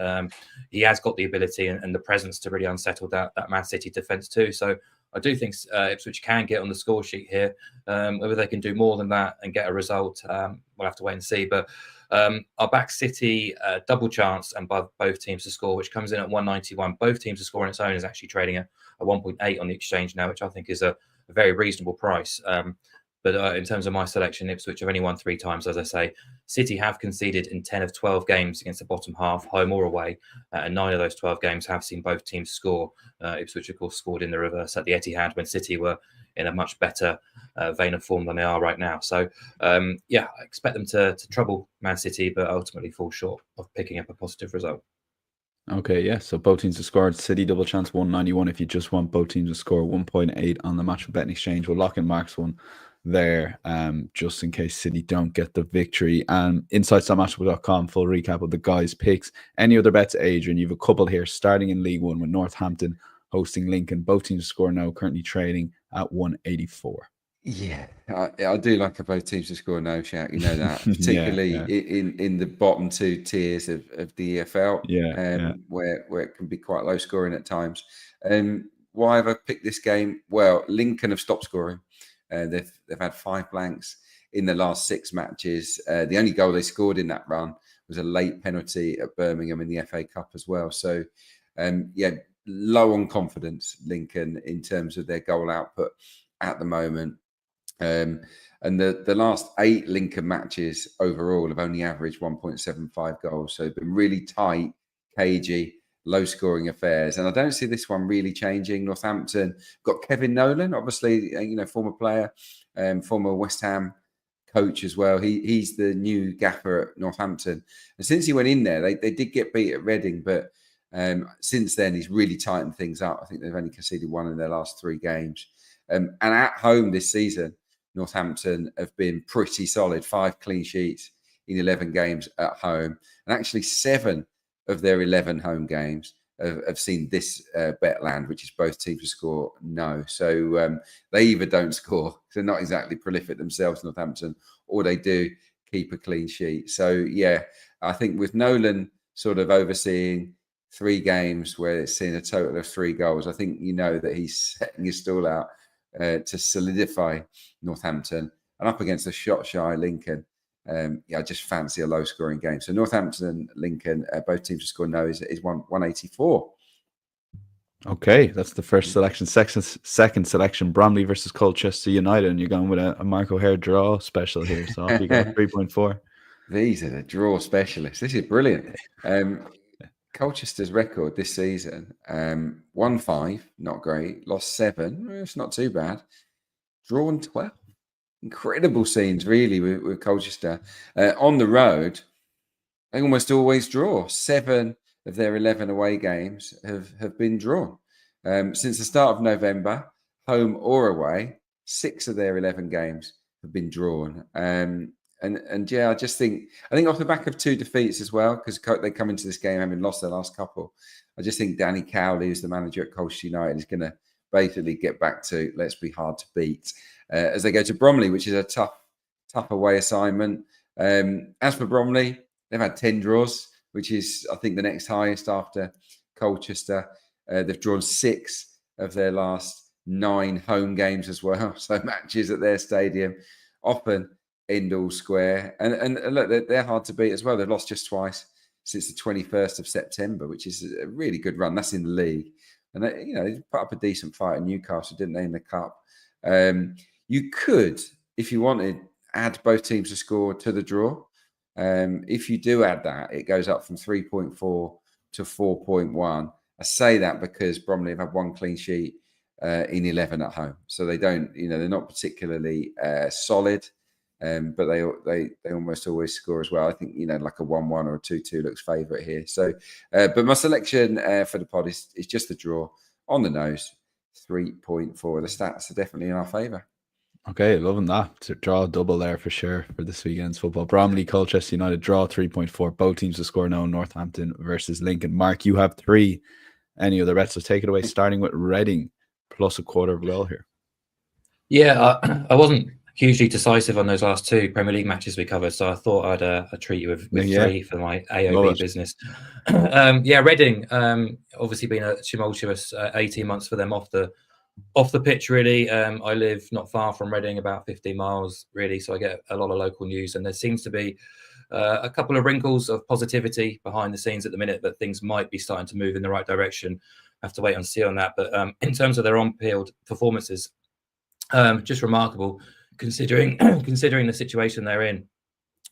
He has got the ability and the presence to really unsettle that Man City defence too. So I do think Ipswich can get on the score sheet here. Whether they can do more than that and get a result, we'll have to wait and see. But I'll back City double chance and both teams to score, which comes in at 191. Both teams to score on its own is actually trading at 1.8 on the exchange now, which I think is a very reasonable price. But in terms of my selection, Ipswich have only won 3 times, as I say. City have conceded in 10 of 12 games against the bottom half, home or away, and 9 of those 12 games have seen both teams score. Ipswich, of course, scored in the reverse at the Etihad when City were in a much better vein of form than they are right now. So, yeah, I expect them to trouble Man City, but ultimately fall short of picking up a positive result. Okay, yeah. So both teams have scored. City double chance 191. If you just want both teams to score 1.8 on the match for betting exchange, we'll lock in Mark's one there, just in case City don't get the victory. And insights.matchable.com, full recap of the guys' picks. Any other bets, Adrian? You have a couple here, starting in League One with Northampton hosting Lincoln. Both teams score now, currently trading at 184. Yeah, I do like both teams to score no shout. You know that, particularly in the bottom 2 tiers of the EFL, where it can be quite low scoring at times. Why have I picked this game? Well, Lincoln have stopped scoring. They've had 5 blanks in the last 6 matches. The only goal they scored in that run was a late penalty at Birmingham in the FA Cup as well. So, yeah, low on confidence, Lincoln, in terms of their goal output at the moment. And the last 8 Lincoln matches overall have only averaged 1.75 goals. So they've been really tight, cagey, low-scoring affairs. And I don't see this one really changing. Northampton got Kevin Nolan, obviously, former player, former West Ham coach as well. He's the new gaffer at Northampton. And since he went in there, they did get beat at Reading, but since then, he's really tightened things up. I think they've only conceded 1 in their last 3 games. And at home this season, Northampton have been pretty solid, 5 clean sheets in 11 games at home. And actually 7 of their 11 home games have seen this bet land, which is both teams to score no. So they either don't score, because they're not exactly prolific themselves, Northampton, or they do keep a clean sheet. So, yeah, I think with Nolan sort of overseeing 3 games where it's seen a total of 3 goals, I think that he's setting his stall out to solidify Northampton, and up against a shot-shy Lincoln. I just fancy a low-scoring game. So Northampton and Lincoln, both teams to score no, is 184. Okay, that's the first selection. Second selection, Bromley versus Colchester United, and you're going with a Mark O'Haire draw special here. So off you go, 3.4. These are the draw specialists. This is brilliant. Colchester's record this season, won 5, not great. Lost 7, it's not too bad. Drawn 12. Incredible scenes, really, with Colchester. On the road, they almost always draw. 7 of their 11 away games have been drawn. Since the start of November, home or away, 6 of their 11 games have been drawn. And yeah, I think off the back of 2 defeats as well, because they come into this game having lost their last couple. I just think Danny Cowley, who's the manager at Colchester United, is going to basically get back to let's be hard to beat as they go to Bromley, which is a tough away assignment. As for Bromley, they've had 10 draws, which is, I think, the next highest after Colchester. They've drawn 6 of their last 9 home games as well, so matches at their stadium, often Endall Square. And look, they're hard to beat as well. They've lost just twice since the 21st of September, which is a really good run. That's in the league. And they put up a decent fight in Newcastle, didn't they, in the cup? You could, if you wanted, add both teams to score to the draw. If you do add that, it goes up from 3.4 to 4.1. I say that because Bromley have had 1 clean sheet in 11 at home. So they don't, they're not particularly solid. But they almost always score as well. I think, like a 1-1 or a 2-2 looks favourite here. So, but my selection for the pod is just the draw on the nose, 3.4. The stats are definitely in our favour. Okay, loving that. To draw a double there for sure for this weekend's football. Bromley, Colchester United draw 3.4. Both teams to score now. Northampton versus Lincoln. Mark, you have 3. Any other bets? So take it away, starting with Reading plus a quarter of a goal here. Yeah, I wasn't hugely decisive on those last 2 Premier League matches we covered, so I thought I'd treat you with 3 for my AOB business. Reading, obviously been a tumultuous 18 months for them off the pitch, really. I live not far from Reading, about 15 miles, really, so I get a lot of local news, and there seems to be a couple of wrinkles of positivity behind the scenes at the minute that things might be starting to move in the right direction. I have to wait and see on that. But in terms of their on-field performances, just remarkable considering the situation they're in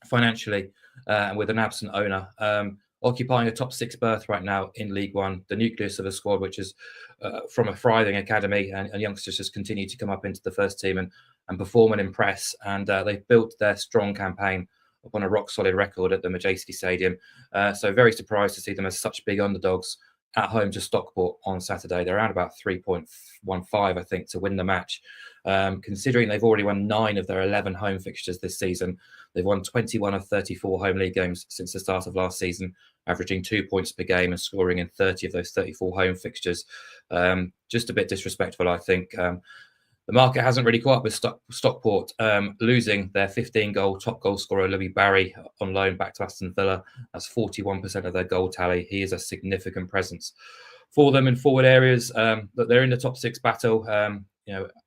financially, and with an absent owner, occupying a top 6 berth right now in League One. The nucleus of a squad which is from a thriving academy, and youngsters just continue to come up into the first team and perform and impress. And they've built their strong campaign upon a rock solid record at the Majesty Stadium. So very surprised to see them as such big underdogs at home to Stockport on Saturday. They're around about 3.15, I think, to win the match. Considering they've already won 9 of their 11 home fixtures this season. They've won 21 of 34 home league games since the start of last season, averaging 2 points per game and scoring in 30 of those 34 home fixtures. Just a bit disrespectful, I think. The market hasn't really caught up with Stockport, losing their 15-goal top goal scorer, Louis Barry, on loan back to Aston Villa. That's 41% of their goal tally. He is a significant presence for them in forward areas. But they're in the top 6 battle,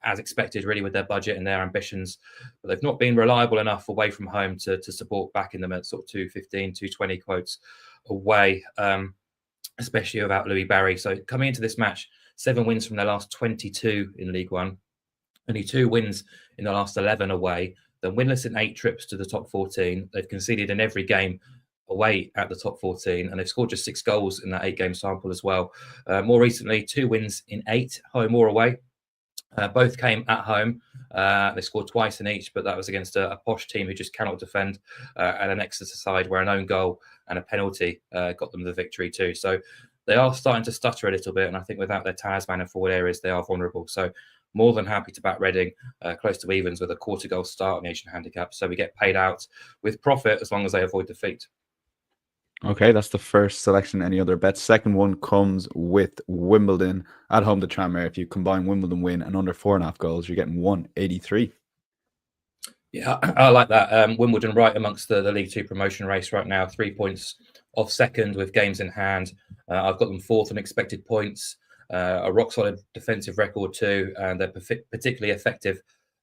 as expected, really, with their budget and their ambitions. But they've not been reliable enough away from home to support backing them at sort of 215, 220 quotes away, especially without Louis Barry. So coming into this match, 7 wins from their last 22 in League One. Only 2 wins in the last 11 away. They're winless in 8 trips to the top 14. They've conceded in every game away at the top 14, and they've scored just 6 goals in that 8-game sample as well. More recently, 2 wins in 8, home or away. Both came at home. They scored twice in each, but that was against a posh team who just cannot defend, and an Exeter side where an own goal and a penalty got them the victory too. So they are starting to stutter a little bit, and I think without their Tasman and forward areas, they are vulnerable. So more than happy to back Reading close to evens with a quarter goal start on the Asian handicap. So we get paid out with profit as long as they avoid defeat. Okay, that's the first selection. Any other bets? Second one comes with Wimbledon at home to Tranmere. If you combine Wimbledon win and under 4.5 goals, you're getting 183. Yeah, I like that. Wimbledon right amongst the League 2 promotion race right now, 3 points off second with games in hand. I've got them 4th on expected points, a rock solid defensive record too, and they're particularly effective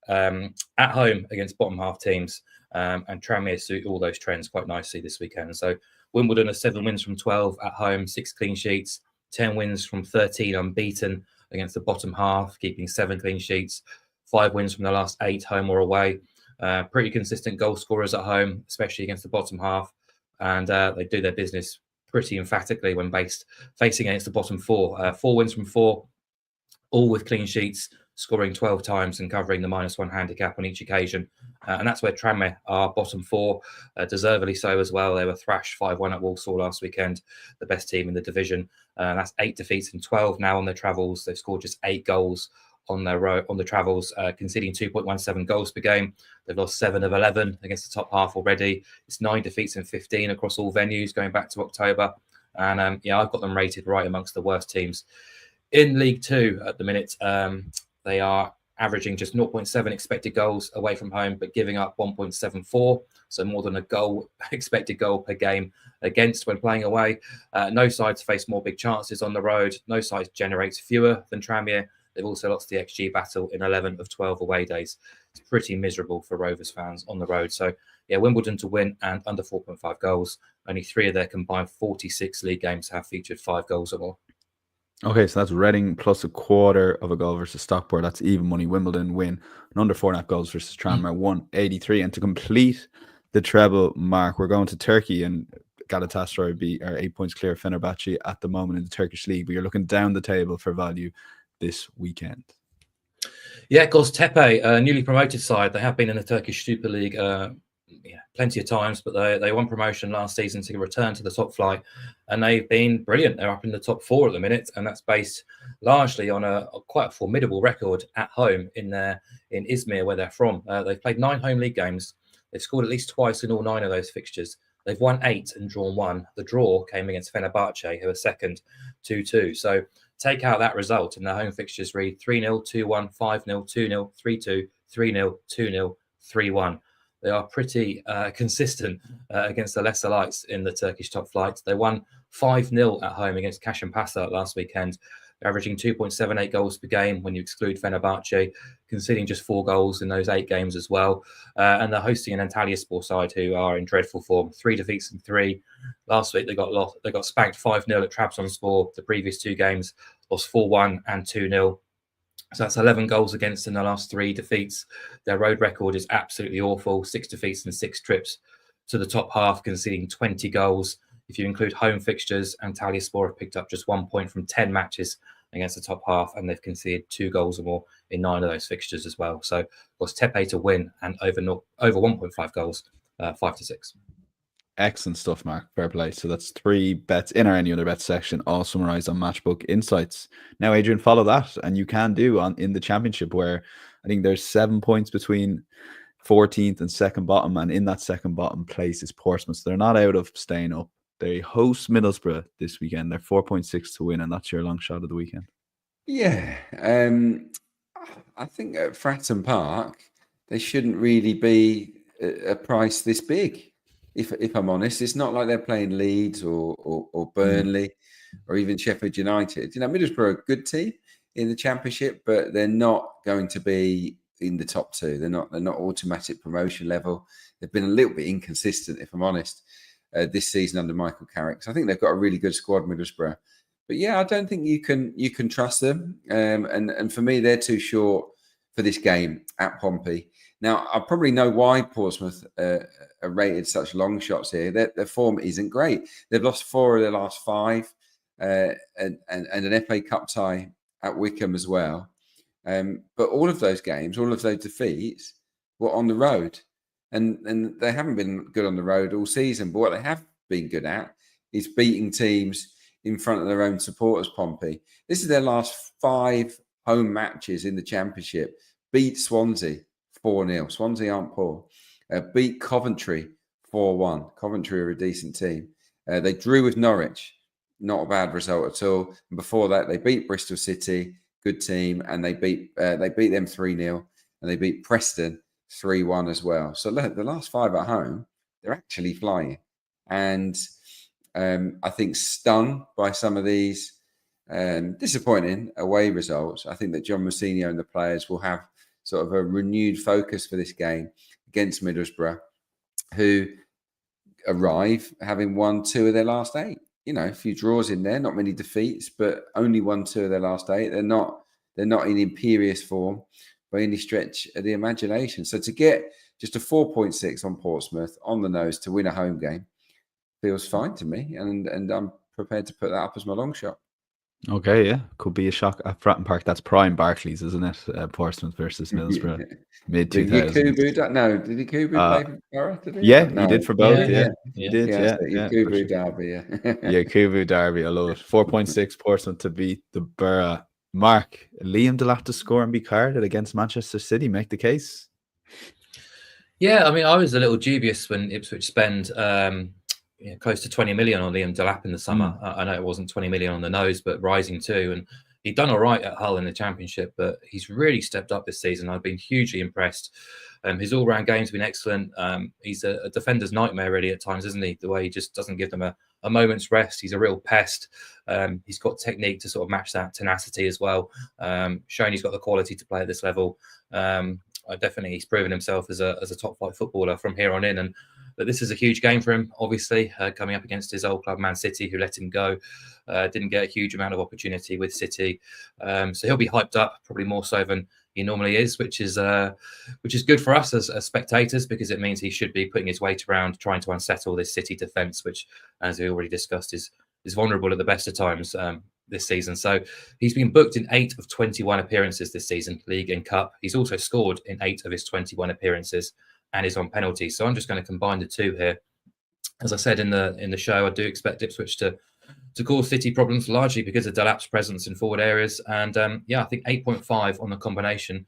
at home against bottom half teams. And Tranmere suit all those trends quite nicely this weekend. So Wimbledon are 7 wins from 12 at home, 6 clean sheets, 10 wins from 13 unbeaten against the bottom half, keeping 7 clean sheets, 5 wins from the last 8 home or away. Pretty consistent goal scorers at home, especially against the bottom half. And they do their business pretty emphatically when facing against the bottom 4. 4 wins from 4, all with clean sheets, scoring 12 times and covering the -1 handicap on each occasion. And that's where Tranmere are bottom 4, deservedly so as well. They were thrashed 5-1 at Walsall last weekend, the best team in the division. That's 8 defeats and 12 now on their travels. They've scored just 8 goals on the travels, conceding 2.17 goals per game. They've lost 7 of 11 against the top half already. It's 9 defeats and 15 across all venues going back to October. And I've got them rated right amongst the worst teams in League 2 at the minute. They are averaging just 0.7 expected goals away from home, but giving up 1.74, so more than a goal expected goal per game against when playing away. No sides face more big chances on the road. No side generates fewer than Tranmere. They've also lost the XG battle in 11 of 12 away days. It's pretty miserable for Rovers fans on the road. So, Wimbledon to win and under 4.5 goals. Only 3 of their combined 46 league games have featured 5 goals or more. Okay, so that's Reading plus a quarter of a goal versus Stockport. That's even money. Wimbledon win and under 4.5 goals versus Tranmere, 183. And to complete the treble, Mark, we're going to Turkey, and Galatasaray are 8 points clear of Fenerbahce at the moment in the Turkish league. But you're looking down the table for value this weekend. Yeah, Göztepe, a newly promoted side. They have been in the Turkish Super League plenty of times, but they won promotion last season to return to the top flight, and they've been brilliant. They're up in the top 4 at the minute, and that's based largely on a quite a formidable record at home in Izmir, where they're from. They've played 9 home league games. They've scored at least twice in all 9 of those fixtures. They've won 8 and drawn 1. The draw came against Fenerbahce, who are second, 2-2. So take out that result, and their home fixtures read 3-0, 2-1, 5-0, 2-0, 3-2, 3-0, 2-0, 3-1. They are pretty consistent against the lesser lights in the Turkish top flight. They won 5-0 at home against Kasımpaşa last weekend, averaging 2.78 goals per game when you exclude Fenerbahce, conceding just 4 goals in those 8 games as well. And they're hosting an Antalyaspor side who are in dreadful form. 3 defeats and 3. Last week they got spanked 5-0 at Trabzonspor. The previous 2 games lost 4-1 and 2-0. So that's 11 goals against in the last 3 defeats. Their road record is absolutely awful. 6 defeats and 6 trips to the top half, conceding 20 goals. If you include home fixtures, Antalyaspor have picked up just 1 point from 10 matches against the top half, and they've conceded 2 goals or more in 9 of those fixtures as well. So it was Tepe to win and over 1.5 goals, 5-6. Excellent stuff, Mark. Fair play. So that's 3 bets in our any other bet section, all summarized on Matchbook Insights. Now, Adrian, follow that, and you can do in the championship, where I think there's 7 points between 14th and second bottom, and in that second bottom place is Portsmouth. So they're not out of staying up. They host Middlesbrough this weekend. They're 4.6 to win, and that's your long shot of the weekend. Yeah, I think at Fratton Park they shouldn't really be a price this big. If I'm honest, it's not like they're playing Leeds or Burnley or even Sheffield United. Middlesbrough are a good team in the Championship, but they're not going to be in the top 2. They're not automatic promotion level. They've been a little bit inconsistent, if I'm honest, this season under Michael Carrick. So I think they've got a really good squad, Middlesbrough. But yeah, I don't think you can trust them. And for me, they're too short for this game at Pompey. Now, I probably know why Portsmouth are rated such long shots here. Their form isn't great. They've lost 4 of their last 5 and an FA Cup tie at Wycombe as well. But all of those games, all of those defeats were on the road. And they haven't been good on the road all season. But what they have been good at is beating teams in front of their own supporters, Pompey. This is their last 5 home matches in the Championship. Beat Swansea 4-0. Swansea aren't poor. Beat Coventry 4-1. Coventry are a decent team. They drew with Norwich. Not a bad result at all. And before that, they beat Bristol City, good team, and they beat them 3-0, and they beat Preston 3-1 as well. So look, the last 5 at home, they're actually flying. And I think stung by some of these disappointing away results. I think that John Mousinho and the players will have sort of a renewed focus for this game against Middlesbrough, who arrive having won 2 of their last 8. A few draws in there, not many defeats, but only won 2 of their last 8. They're not in imperious form by any stretch of the imagination. So to get just a 4.6 on Portsmouth on the nose to win a home game feels fine to me, and I'm prepared to put that up as my long shot. Okay, yeah, could be a shock at Fratton Park. That's prime Barclays, isn't it? Portsmouth versus Middlesbrough, mid 2000s. Did Yakubu play for Borough? Yeah, he did for both. Yeah, he did. Yakubu derby. Yakubu derby. I love it. 4.6 Portsmouth to beat the Borough. Mark, Liam Delap to score and be carded against Manchester City. Make the case. Yeah, I mean, I was a little dubious when Ipswich spend close to 20 million on Liam Delap in the summer. I know it wasn't 20 million on the nose, but rising too. And he'd done all right at Hull in the Championship, but he's really stepped up this season. I've been hugely impressed. His all-round game's been excellent. He's a defender's nightmare, really, at times, isn't he? The way he just doesn't give them a moment's rest. He's a real pest. He's got technique to sort of match that tenacity as well. Showing he's got the quality to play at this level. He's proven himself as a top-flight footballer from here on in, and that this is a huge game for him, obviously, coming up against his old club, Man City, who let him go. Didn't get a huge amount of opportunity with City. So he'll be hyped up, probably more so than he normally is, which is good for us as spectators, because it means he should be putting his weight around trying to unsettle this City defence, which, as we already discussed, is vulnerable at the best of times this season. So he's been booked in 8 of 21 appearances this season, League and Cup. He's also scored in 8 of his 21 appearances. and is on penalties. So I'm just going to combine the two here. As I said in the show, I do expect Ipswich to cause City problems, largely because of Delap's presence in forward areas. And I think 8.5 on the combination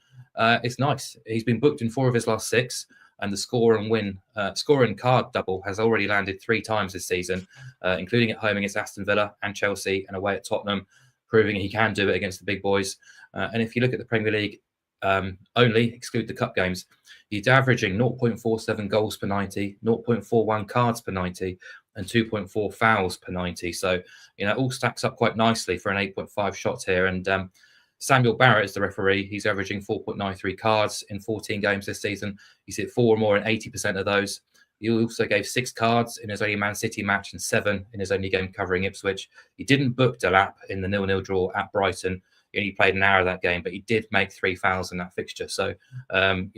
is nice. He's been booked in 4 of his last 6, and the score and card double has already landed 3 times this season, including at home against Aston Villa and Chelsea, and away at Tottenham, proving he can do it against the big boys. And if you look at the Premier League, only exclude the cup games, he's averaging 0.47 goals per 90, 0.41 cards per 90, and 2.4 fouls per 90. So, all stacks up quite nicely for an 8.5 shot here. And Samuel Barrett is the referee. He's averaging 4.93 cards in 14 games this season. He's hit 4 or more in 80% of those. He also gave 6 cards in his only Man City match and 7 in his only game covering Ipswich. He didn't book Delap in the 0-0 draw at Brighton. He only played an hour of that game, but he did make 3 fouls in that fixture. So, 3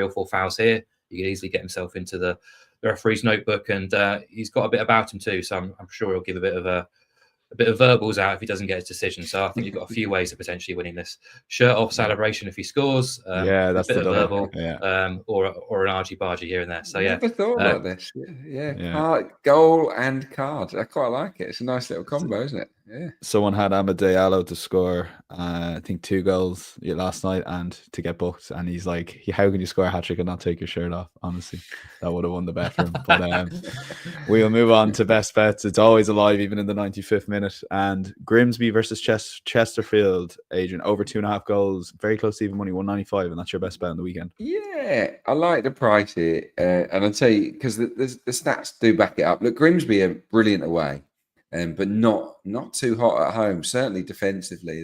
or 4 fouls here, he could easily get himself into the referee's notebook, and he's got a bit about him too. So I'm sure he'll give a bit of verbals out if he doesn't get his decision. So I think you've got a few ways of potentially winning this. Shirt off celebration if he scores. That's a bit the of verbal, or an argy-bargy here and there. So Never thought about this. Goal and card. I quite like it. It's a nice little combo, isn't it? Yeah. Someone had Amad Diallo to score, I think 2 goals last night and to get booked. And he's like, how can you score a hat trick and not take your shirt off? Honestly, that would have won the bet for him. But we'll move on to best bets. It's always alive, even in the 95th minute. And Grimsby versus Chesterfield, Adrian, over 2.5 goals, very close to even money, 195. And that's your best bet on the weekend. Yeah, I like the price here. And I'll tell you, because the stats do back it up. Look, Grimsby are brilliant away. But not too hot at home. Certainly defensively,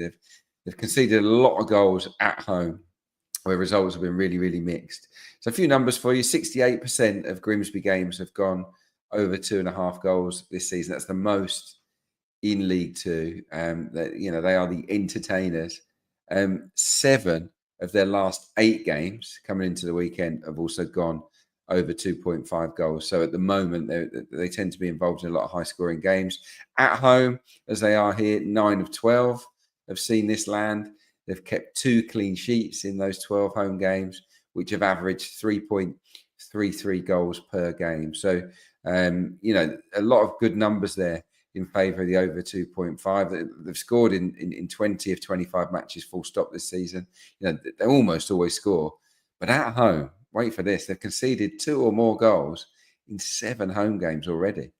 they've conceded a lot of goals at home, where results have been really, really mixed. So a few numbers for you: 68% of Grimsby games have gone over 2.5 goals this season. That's the most in League Two. They are the entertainers. 7 of their last 8 games coming into the weekend have also gone over 2.5 goals. So at the moment, they tend to be involved in a lot of high-scoring games. At home, as they are here, 9 of 12 have seen this land. They've kept 2 clean sheets in those 12 home games, which have averaged 3.33 goals per game. So, a lot of good numbers there in favour of the over 2.5. They've scored in 20 of 25 matches full stop this season. They almost always score. But at home, wait for this, they've conceded 2 or more goals in 7 home games already.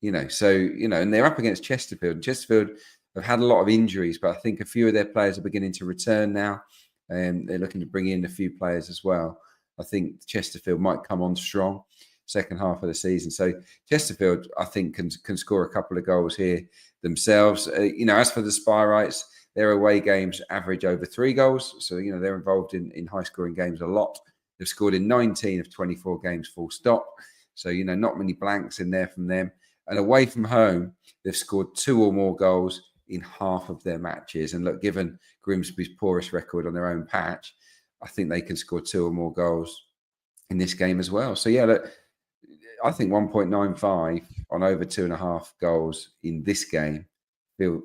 And they're up against Chesterfield. And Chesterfield have had a lot of injuries, but I think a few of their players are beginning to return now. And they're looking to bring in a few players as well. I think Chesterfield might come on strong second half of the season. So Chesterfield, I think, can score a couple of goals here themselves. As for the Spyrites, their away games average over 3 goals. So, they're involved in high-scoring games a lot. They've scored in 19 of 24 games full stop. So, not many blanks in there from them. And away from home, they've scored 2 or more goals in half of their matches. And look, given Grimsby's poorest record on their own patch, I think they can score 2 or more goals in this game as well. So, look, I think 1.95 on over 2.5 goals in this game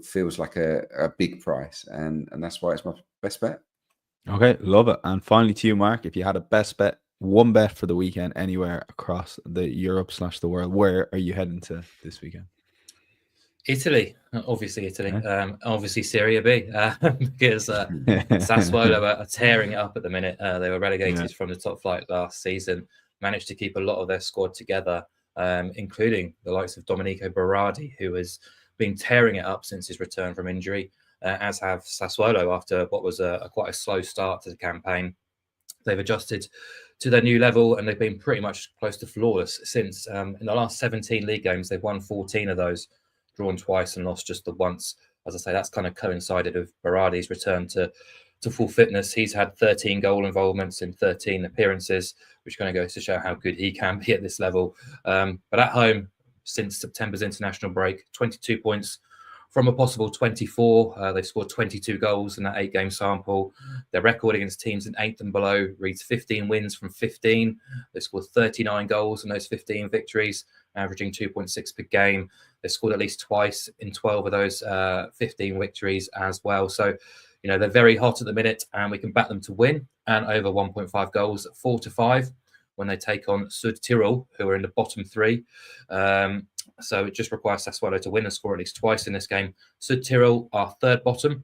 feels like a big price. And that's why it's my best bet. Okay, love it. And finally to you, Mark, if you had a best bet, one bet for the weekend anywhere across the Europe/the world, where are you heading to this weekend? Italy, obviously Italy, obviously Serie B, because Sassuolo are tearing it up at the minute. They were relegated from the top flight last season, managed to keep a lot of their squad together, including the likes of Domenico Berardi, who has been tearing it up since his return from injury. As have Sassuolo after what was quite a slow start to the campaign. They've adjusted to their new level and they've been pretty much close to flawless since. In the last 17 league games, they've won 14 of those, drawn twice and lost just the once. As I say, that's kind of coincided with Berardi's return to full fitness. He's had 13 goal involvements in 13 appearances, which kind of goes to show how good he can be at this level. But at home, since September's international break, 22 points from a possible 24. They've scored 22 goals in that 8-game sample. Their record against teams in 8th and below reads 15 wins from 15. They've scored 39 goals in those 15 victories, averaging 2.6 per game. They've scored at least twice in 12 of those 15 victories as well. So, they're very hot at the minute and we can back them to win and over 1.5 goals at 4-5. when they take on Sud Tirol, who are in the bottom three. So it just requires Sassuolo to win and score at least twice in this game. Sud Tirol are third bottom.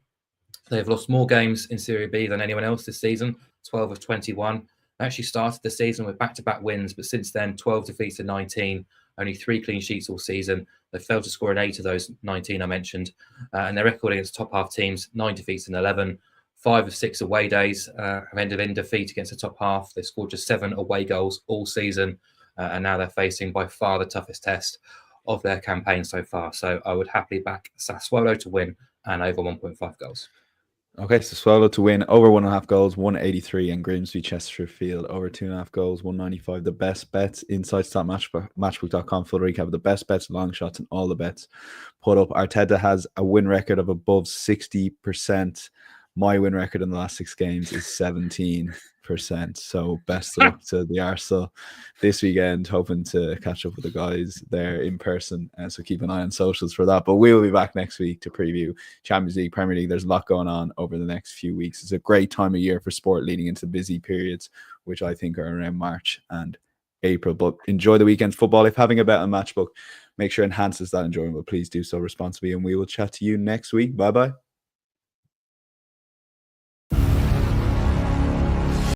They've lost more games in Serie B than anyone else this season, 12 of 21. They actually started the season with back-to-back wins, but since then, 12 defeats to 19, only 3 clean sheets all season. They failed to score in 8 of those 19 I mentioned. And their record against top half teams, 9 defeats in 11. 5 of 6 away days have ended in defeat against the top half. They scored just 7 away goals all season. And now they're facing by far the toughest test of their campaign so far. So I would happily back Sassuolo to win and over 1.5 goals. Okay, so Swallow to win over 1.5 goals, 183, and Grimsby Chesterfield over 2.5 goals, 195. The best bets inside stat matchbook.com. Full recap of the best bets, long shots, and all the bets put up. Arteta has a win record of above 60%. My win record in the last 6 games is 17%. So best of luck to the Arsenal this weekend. Hoping to catch up with the guys there in person. So keep an eye on socials for that. But we will be back next week to preview Champions League, Premier League. There's a lot going on over the next few weeks. It's a great time of year for sport leading into busy periods, which I think are around March and April. But enjoy the weekend football. If having a bet on Matchbook, make sure it enhances that enjoyment. But please do so responsibly. And we will chat to you next week. Bye-bye.